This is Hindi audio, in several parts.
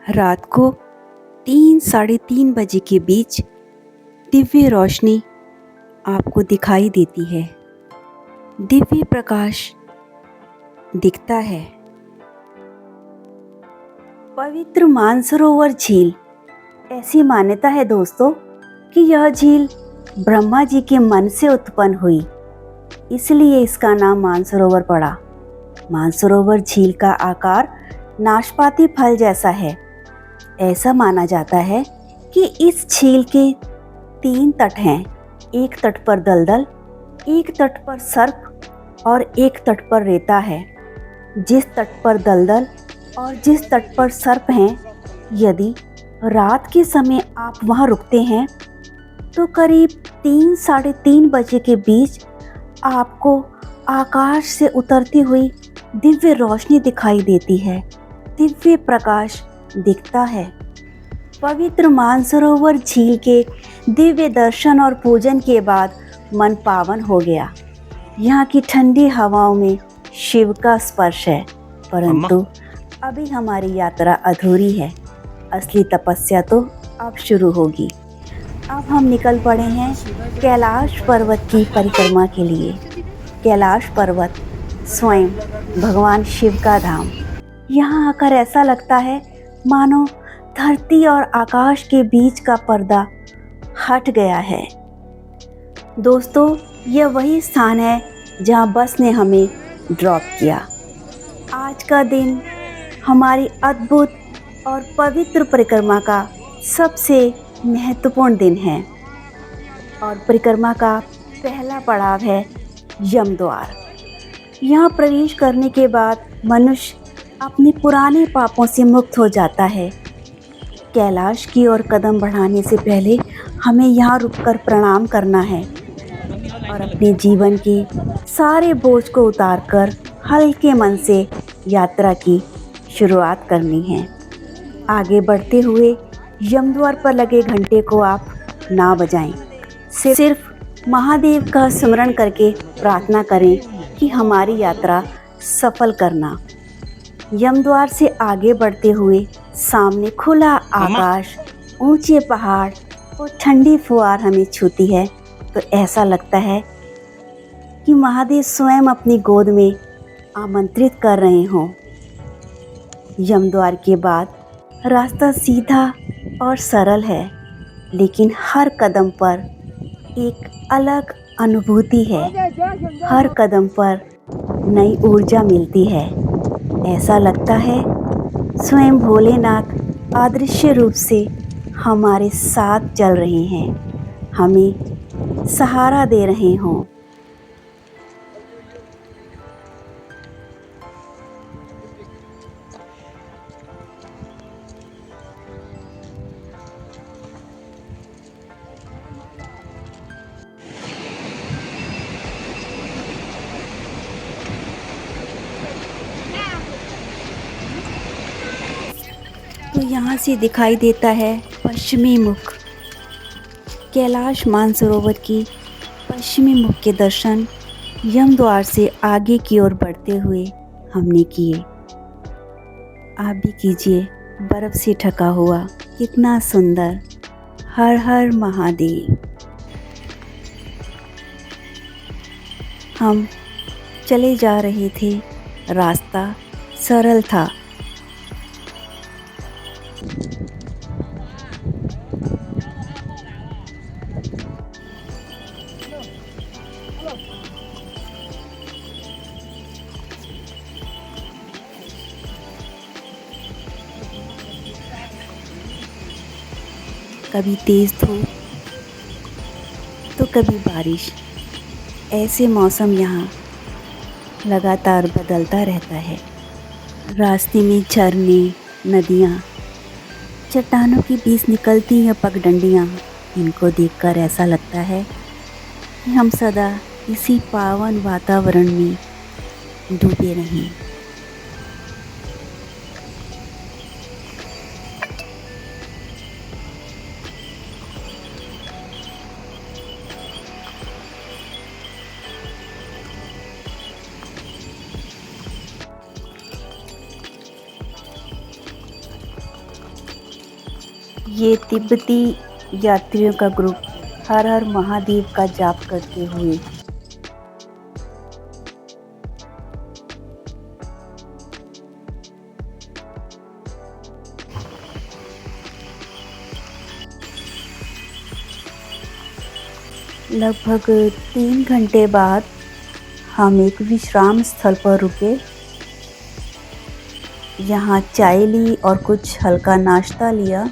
रात को 3-3:30 के बीच दिव्य रोशनी आपको दिखाई देती है। दिव्य प्रकाश दिखता है। पवित्र मानसरोवर झील, ऐसी मान्यता है दोस्तों कि यह झील ब्रह्मा जी के मन से उत्पन्न हुई, इसलिए इसका नाम मानसरोवर पड़ा। मानसरोवर झील का आकार नाशपाती फल जैसा है। ऐसा माना जाता है कि इस झील के 3 तट हैं। एक तट पर दलदल, एक तट पर सर्प और एक तट पर रेता है। जिस तट पर दलदल और जिस तट पर सर्प हैं, यदि रात के समय आप वहां रुकते हैं तो करीब 3-3:30 के बीच आपको आकाश से उतरती हुई दिव्य रोशनी दिखाई देती है। दिव्य प्रकाश दिखता है। पवित्र मानसरोवर झील के दिव्य दर्शन और पूजन के बाद मन पावन हो गया। यहाँ की ठंडी हवाओं में शिव का स्पर्श है, परंतु अभी हमारी यात्रा अधूरी है। असली तपस्या तो अब शुरू होगी। अब हम निकल पड़े हैं कैलाश पर्वत की परिक्रमा के लिए। कैलाश पर्वत स्वयं भगवान शिव का धाम। यहाँ आकर ऐसा लगता है मानो धरती और आकाश के बीच का पर्दा हट गया है। दोस्तों, यह वही स्थान है जहाँ बस ने हमें ड्रॉप किया। आज का दिन हमारी अद्भुत और पवित्र परिक्रमा का सबसे महत्वपूर्ण दिन है और परिक्रमा का पहला पड़ाव है यमद्वार। यहाँ प्रवेश करने के बाद मनुष्य अपने पुराने पापों से मुक्त हो जाता है। कैलाश की ओर कदम बढ़ाने से पहले हमें यहाँ रुककर प्रणाम करना है और अपने जीवन के सारे बोझ को उतारकर हल्के मन से यात्रा की शुरुआत करनी है। आगे बढ़ते हुए यमद्वार पर लगे घंटे को आप ना बजाएं। सिर्फ महादेव का स्मरण करके प्रार्थना करें कि हमारी यात्रा सफल करना। यमद्वार से आगे बढ़ते हुए सामने खुला आकाश, ऊंचे पहाड़ और ठंडी फुहार हमें छूती है तो ऐसा लगता है कि महादेव स्वयं अपनी गोद में आमंत्रित कर रहे हों। यमद्वार के बाद रास्ता सीधा और सरल है, लेकिन हर कदम पर एक अलग अनुभूति है। हर कदम पर नई ऊर्जा मिलती है। ऐसा लगता है स्वयं भोलेनाथ अदृश्य रूप से हमारे साथ चल रहे हैं, हमें सहारा दे रहे हों। तो यहाँ से दिखाई देता है पश्चिमी मुख। कैलाश मानसरोवर की पश्चिमी मुख के दर्शन यमद्वार से आगे की ओर बढ़ते हुए हमने किए। आप भी कीजिए। बर्फ से ढका हुआ कितना सुंदर। हर हर महादेव। हम चले जा रहे थे, रास्ता सरल था। कभी तेज़ धूप तो कभी बारिश। ऐसे मौसम यहाँ लगातार बदलता रहता है। रास्ते में झरने, नदियाँ, चट्टानों के बीच निकलती हैं पगडंडियाँ। इनको देखकर ऐसा लगता है कि हम सदा इसी पावन वातावरण में डूबे रहें। ये तिब्बती यात्रियों का ग्रुप हर हर महादेव का जाप करते हुए लगभग 3 घंटे बाद हम एक विश्राम स्थल पर रुके। यहाँ चाय ली और कुछ हल्का नाश्ता लिया,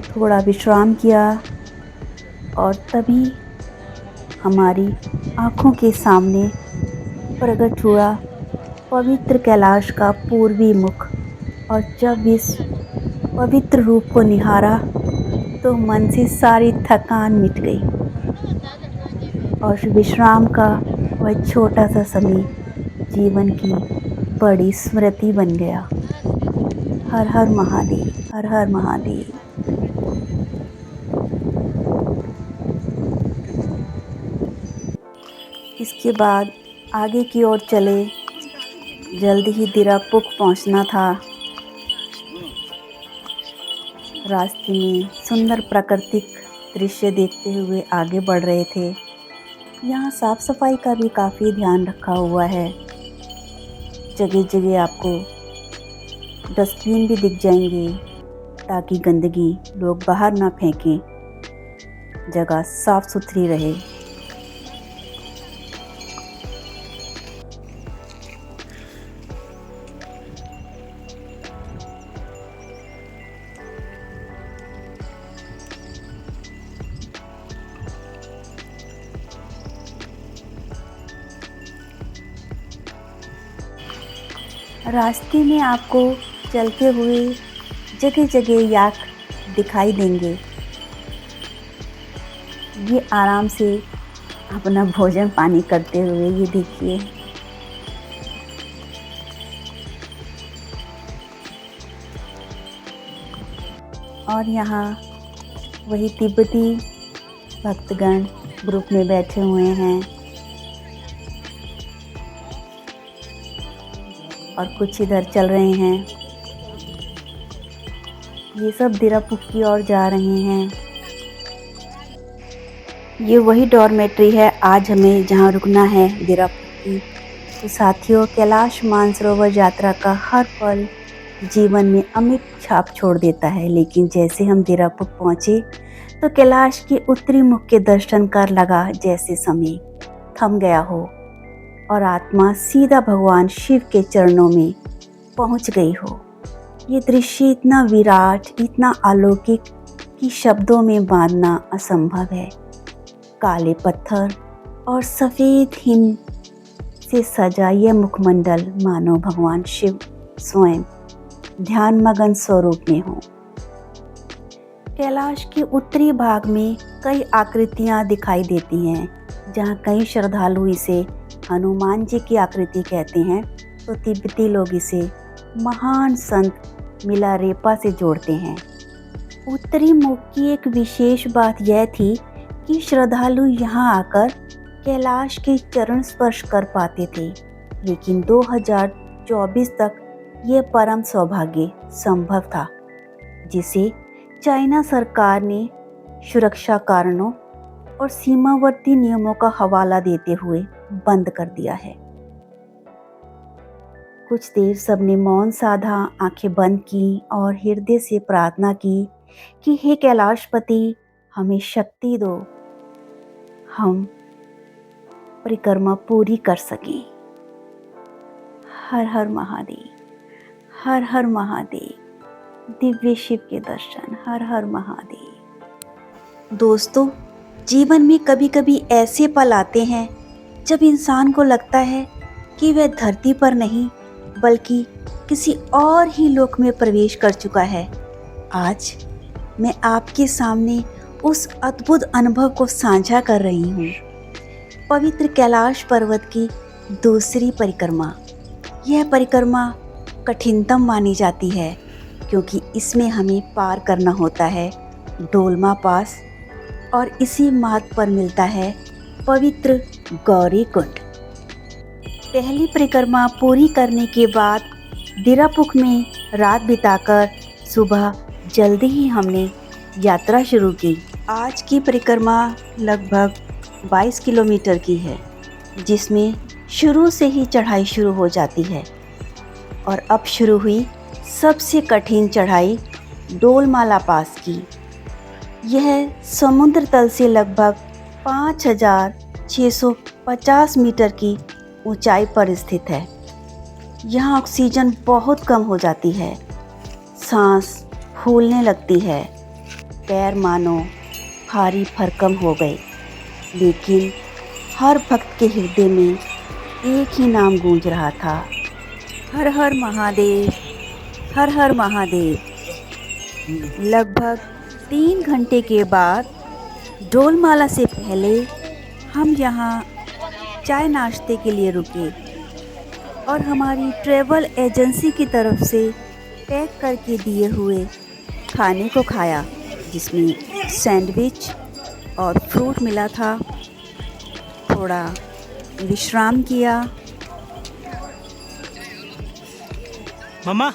थोड़ा विश्राम किया और तभी हमारी आँखों के सामने प्रकट हुआ पवित्र कैलाश का पूर्वी मुख। और जब इस पवित्र रूप को निहारा तो मन से सारी थकान मिट गई और विश्राम का वह छोटा सा समय जीवन की बड़ी स्मृति बन गया। हर हर महादेव, हर हर महादेव। इसके बाद आगे की ओर चले, जल्दी ही दिरापुख पहुंचना था। रास्ते में सुंदर प्राकृतिक दृश्य देखते हुए आगे बढ़ रहे थे। यहाँ साफ सफाई का भी काफ़ी ध्यान रखा हुआ है। जगह जगह आपको डस्टबिन भी दिख जाएंगे ताकि गंदगी लोग बाहर ना फेंकें, जगह साफ सुथरी रहे। रास्ते में आपको चलते हुए जगह जगह याक दिखाई देंगे। ये आराम से अपना भोजन पानी करते हुए, ये देखिए। और यहाँ वही तिब्बती भक्तगण ग्रुप में बैठे हुए हैं और कुछ इधर चल रहे हैं। ये सब दिरापुख की ओर जा रहे हैं। ये वही डॉर्मेट्री है आज हमें जहाँ रुकना है दिरापुख की। तो साथियों, कैलाश मानसरोवर यात्रा का हर पल जीवन में अमिट छाप छोड़ देता है। लेकिन जैसे हम दिरापुख पहुँचे तो कैलाश के उत्तरी मुख के दर्शन कर लगा जैसे समय थम गया हो और आत्मा सीधा भगवान शिव के चरणों में पहुंच गई हो। ये दृश्य इतना विराट, इतना अलौकिक कि शब्दों में बांधना असंभव है। काले पत्थर और सफ़ेद हिम से सजा यह मुखमंडल मानो भगवान शिव स्वयं ध्यान मगन स्वरूप में हो। कैलाश के उत्तरी भाग में कई आकृतियां दिखाई देती हैं, जहां कई श्रद्धालु इसे हनुमान जी की आकृति कहते हैं, तो तिब्बती लोग इसे महान संत मिलारेपा से जोड़ते हैं। उत्तरी मुख की एक विशेष बात यह थी कि श्रद्धालु यहाँ आकर कैलाश के चरण स्पर्श कर पाते थे। लेकिन 2024 तक यह परम सौभाग्य संभव था, जिसे चाइना सरकार ने सुरक्षा कारणों और सीमावर्ती नियमों का हवाला देते हुए बंद कर दिया है। कुछ देर सबने मौन साधा, आंखें बंद की और हृदय से प्रार्थना की कि हे कैलाशपति, हमें शक्ति दो, हम परिक्रमा पूरी कर सकें। हर हर महादेव, हर हर महादेव। दिव्य शिव के दर्शन। हर हर महादेव। दोस्तों, जीवन में कभी कभी ऐसे पल आते हैं जब इंसान को लगता है कि वह धरती पर नहीं बल्कि किसी और ही लोक में प्रवेश कर चुका है। आज मैं आपके सामने उस अद्भुत अनुभव को साझा कर रही हूँ। पवित्र कैलाश पर्वत की दूसरी परिक्रमा। यह परिक्रमा कठिनतम मानी जाती है क्योंकि इसमें हमें पार करना होता है डोलमा पास और इसी मार्ग पर मिलता है पवित्र गौरी कुंड। पहली परिक्रमा पूरी करने के बाद दिरापुख में रात बिताकर सुबह जल्दी ही हमने यात्रा शुरू की। आज की परिक्रमा लगभग 22 किलोमीटर की है, जिसमें शुरू से ही चढ़ाई शुरू हो जाती है। और अब शुरू हुई सबसे कठिन चढ़ाई डोलमाला पास की। यह समुद्र तल से लगभग 5,650 मीटर की ऊंचाई पर स्थित है। यहाँ ऑक्सीजन बहुत कम हो जाती है, सांस फूलने लगती है, पैर मानो भारी भरकम हो गए। लेकिन हर भक्त के हृदय में एक ही नाम गूंज रहा था, हर हर महादेव, हर हर महादेव। लगभग 3 घंटे के बाद डोलमाला से पहले हम यहाँ चाय नाश्ते के लिए रुके और हमारी ट्रैवल एजेंसी की तरफ से पैक करके दिए हुए खाने को खाया, जिसमें सैंडविच और फ्रूट मिला था। थोड़ा विश्राम किया। मम्मा,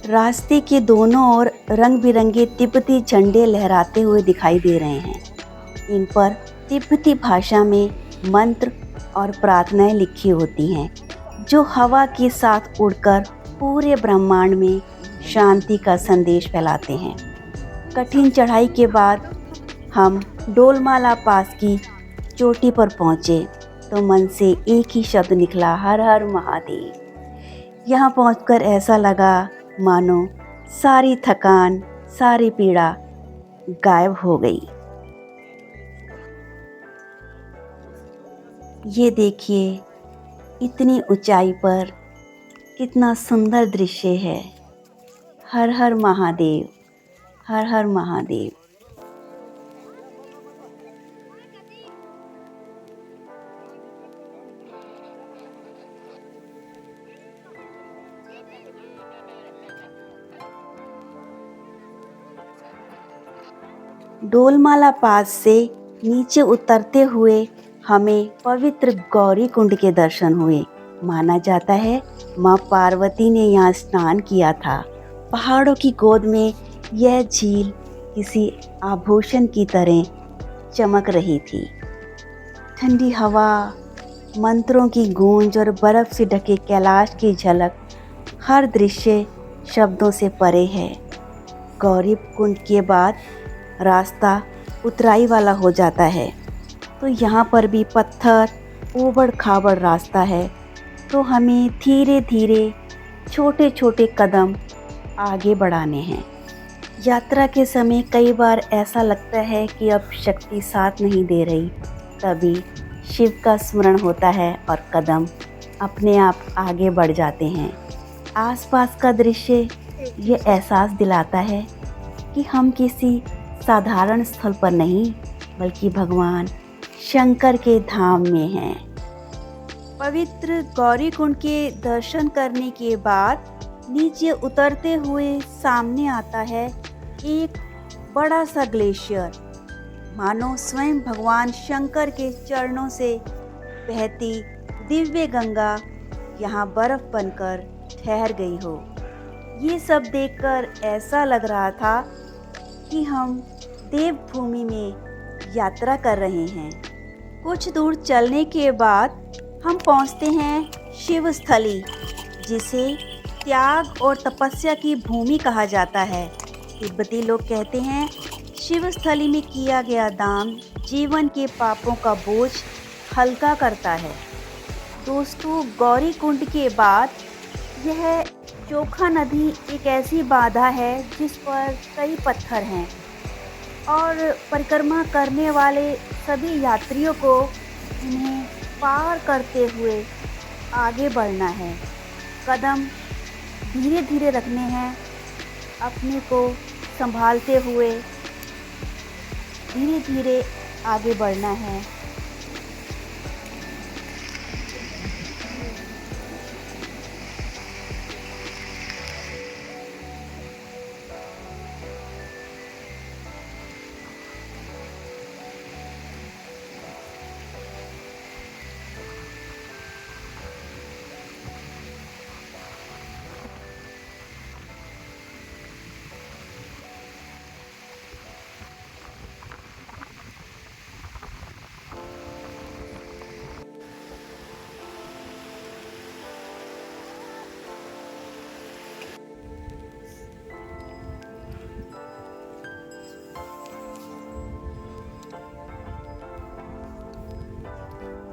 रास्ते के दोनों ओर रंग बिरंगे तिब्बती झंडे लहराते हुए दिखाई दे रहे हैं। इन पर तिब्बती भाषा में मंत्र और प्रार्थनाएं लिखी होती हैं, जो हवा के साथ उड़कर पूरे ब्रह्मांड में शांति का संदेश फैलाते हैं। कठिन चढ़ाई के बाद हम डोलमाला पास की चोटी पर पहुँचे तो मन से एक ही शब्द निकला, हर हर महादेव। यहाँ पहुंचकर ऐसा लगा मानो सारी थकान, सारी पीड़ा गायब हो गई। ये देखिए, इतनी ऊंचाई पर कितना सुंदर दृश्य है। हर हर महादेव, हर हर महादेव। डोलमाला पास से नीचे उतरते हुए हमें पवित्र गौरी कुंड के दर्शन हुए। माना जाता है माँ पार्वती ने यहाँ स्नान किया था। पहाड़ों की गोद में यह झील किसी आभूषण की तरह चमक रही थी। ठंडी हवा, मंत्रों की गूंज और बर्फ से ढके कैलाश की झलक, हर दृश्य शब्दों से परे है। गौरी कुंड के बाद रास्ता उतराई वाला हो जाता है, तो यहाँ पर भी पत्थर, ऊबड़ खाबड़ रास्ता है। तो हमें धीरे धीरे छोटे छोटे कदम आगे बढ़ाने हैं। यात्रा के समय कई बार ऐसा लगता है कि अब शक्ति साथ नहीं दे रही, तभी शिव का स्मरण होता है और कदम अपने आप आगे बढ़ जाते हैं। आसपास का दृश्य ये एहसास दिलाता है कि हम किसी साधारण स्थल पर नहीं, बल्कि भगवान शंकर के धाम में हैं। पवित्र गौरी कुंड के दर्शन करने के बाद नीचे उतरते हुए सामने आता है एक बड़ा सा ग्लेशियर। मानो स्वयं भगवान शंकर के चरणों से बहती दिव्य गंगा यहाँ बर्फ बनकर ठहर गई हो। ये सब देखकर ऐसा लग रहा था कि हम देवभूमि में यात्रा कर रहे हैं। कुछ दूर चलने के बाद हम पहुंचते हैं शिव स्थली, जिसे त्याग और तपस्या की भूमि कहा जाता है। तिब्बती लोग कहते हैं शिव स्थली में किया गया दान जीवन के पापों का बोझ हल्का करता है। दोस्तों, गौरी कुंड के बाद यह चोखा नदी एक ऐसी बाधा है जिस पर कई पत्थर हैं और परिक्रमा करने वाले सभी यात्रियों को इन्हें पार करते हुए आगे बढ़ना है। कदम धीरे धीरे रखने हैं, अपने को संभालते हुए धीरे धीरे आगे बढ़ना है।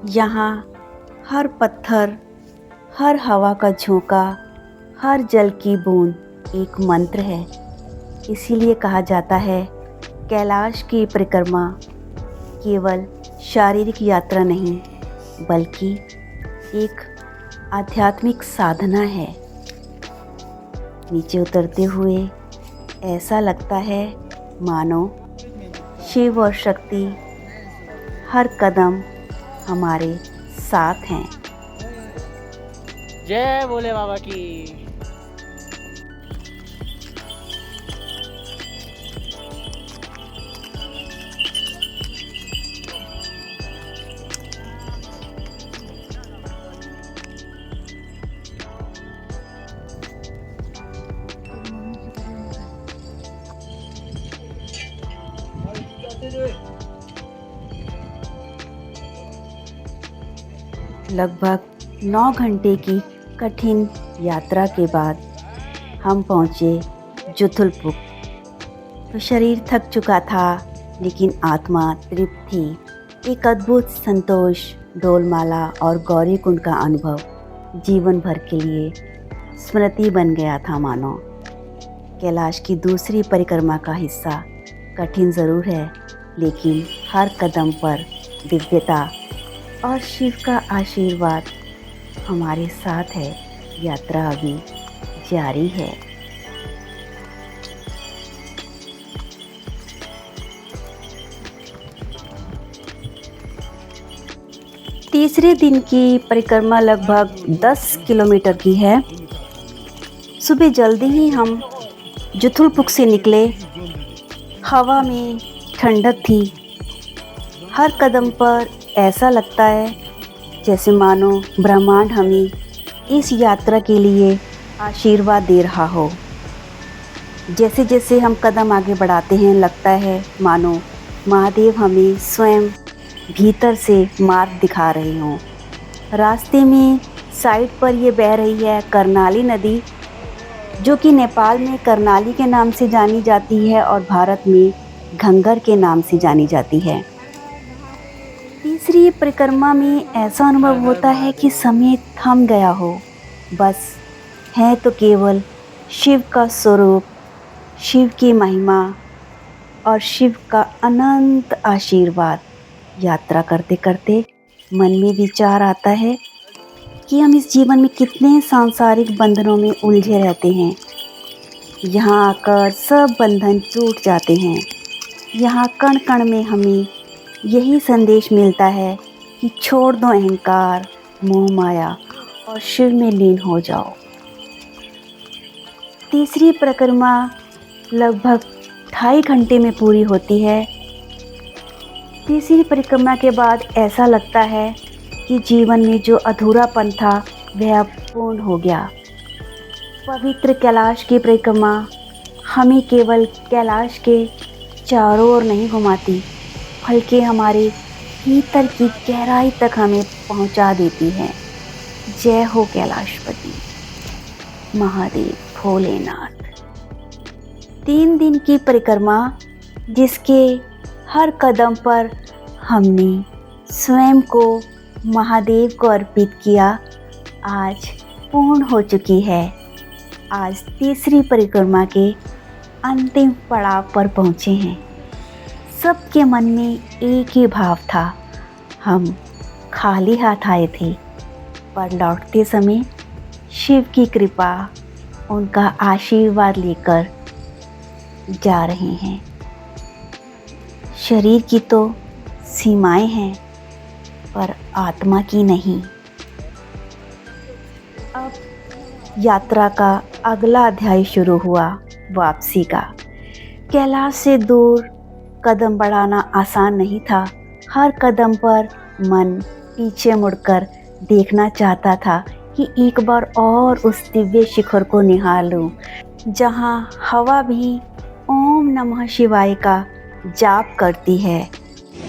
यहाँ हर पत्थर, हर हवा का झोंका, हर जल की बूंद एक मंत्र है। इसीलिए कहा जाता है कैलाश की परिक्रमा केवल शारीरिक यात्रा नहीं बल्कि एक आध्यात्मिक साधना है। नीचे उतरते हुए ऐसा लगता है मानो शिव और शक्ति हर कदम हमारे साथ हैं। जय भोले बाबा की। लगभग 9 घंटे की कठिन यात्रा के बाद हम पहुँचे जुथुलपुक। तो शरीर थक चुका था लेकिन आत्मा तृप्त थी। एक अद्भुत संतोष, डोलमाला और गौरीकुंड का अनुभव जीवन भर के लिए स्मृति बन गया था मानो। कैलाश की दूसरी परिक्रमा का हिस्सा कठिन ज़रूर है लेकिन हर कदम पर दिव्यता और शिव का आशीर्वाद हमारे साथ है। यात्रा अभी जारी है। तीसरे दिन की परिक्रमा लगभग 10 किलोमीटर की है। सुबह जल्दी ही हम जुथुलपुक से निकले। हवा में ठंडक थी। हर कदम पर ऐसा लगता है जैसे मानो ब्रह्मांड हमें इस यात्रा के लिए आशीर्वाद दे रहा हो। जैसे जैसे हम कदम आगे बढ़ाते हैं लगता है मानो महादेव हमें स्वयं भीतर से मार्ग दिखा रहे हों। रास्ते में साइड पर ये बह रही है कर्नाली नदी, जो कि नेपाल में कर्नाली के नाम से जानी जाती है और भारत में घंगर के नाम से जानी जाती है। तीसरी परिक्रमा में ऐसा अनुभव होता है कि समय थम गया हो। बस है तो केवल शिव का स्वरूप, शिव की महिमा और शिव का अनंत आशीर्वाद। यात्रा करते करते मन में विचार आता है कि हम इस जीवन में कितने सांसारिक बंधनों में उलझे रहते हैं। यहाँ आकर सब बंधन टूट जाते हैं। यहाँ कण कण में हमें यही संदेश मिलता है कि छोड़ दो अहंकार, मोह माया और शिव में लीन हो जाओ। तीसरी परिक्रमा लगभग 2.5 घंटे में पूरी होती है। तीसरी परिक्रमा के बाद ऐसा लगता है कि जीवन में जो अधूरापन था वह अब पूर्ण हो गया। पवित्र कैलाश की परिक्रमा हमें केवल कैलाश के चारों ओर नहीं घुमाती बल्कि हमारे भीतर की गहराई तक हमें पहुंचा देती है। जय हो कैलाशपति महादेव भोलेनाथ। 3 दिन की परिक्रमा जिसके हर कदम पर हमने स्वयं को महादेव को अर्पित किया, आज पूर्ण हो चुकी है। आज तीसरी परिक्रमा के अंतिम पड़ाव पर पहुँचे हैं। सबके मन में एक ही भाव था, हम खाली हाथ आए थे पर लौटते समय शिव की कृपा, उनका आशीर्वाद लेकर जा रहे हैं। शरीर की तो सीमाएं हैं पर आत्मा की नहीं। अब यात्रा का अगला अध्याय शुरू हुआ, वापसी का। कैलाश से दूर कदम बढ़ाना आसान नहीं था। हर कदम पर मन पीछे मुड़कर देखना चाहता था कि एक बार और उस दिव्य शिखर को निहार लूं, जहां हवा भी ओम नमः शिवाय का जाप करती है।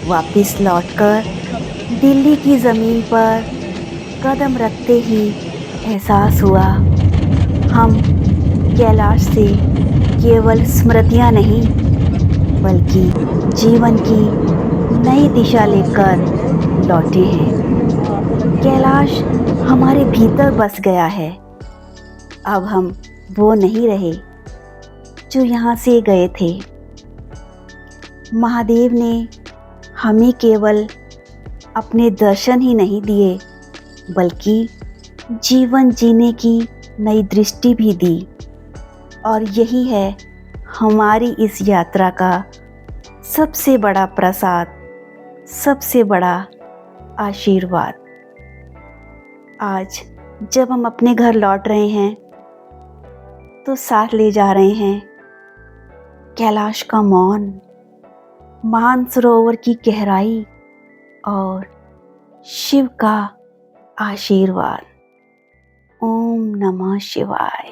वापस लौटकर दिल्ली की ज़मीन पर कदम रखते ही एहसास हुआ हम कैलाश से केवल स्मृतियाँ नहीं बल्कि जीवन की नई दिशा लेकर लौटे हैं। कैलाश हमारे भीतर बस गया है। अब हम वो नहीं रहे जो यहाँ से गए थे। महादेव ने हमें केवल अपने दर्शन ही नहीं दिए, बल्कि जीवन जीने की नई दृष्टि भी दी। और यही है हमारी इस यात्रा का सबसे बड़ा प्रसाद, सबसे बड़ा आशीर्वाद। आज जब हम अपने घर लौट रहे हैं तो साथ ले जा रहे हैं कैलाश का मौन, मानसरोवर की गहराई और शिव का आशीर्वाद। ओम नमः शिवाय।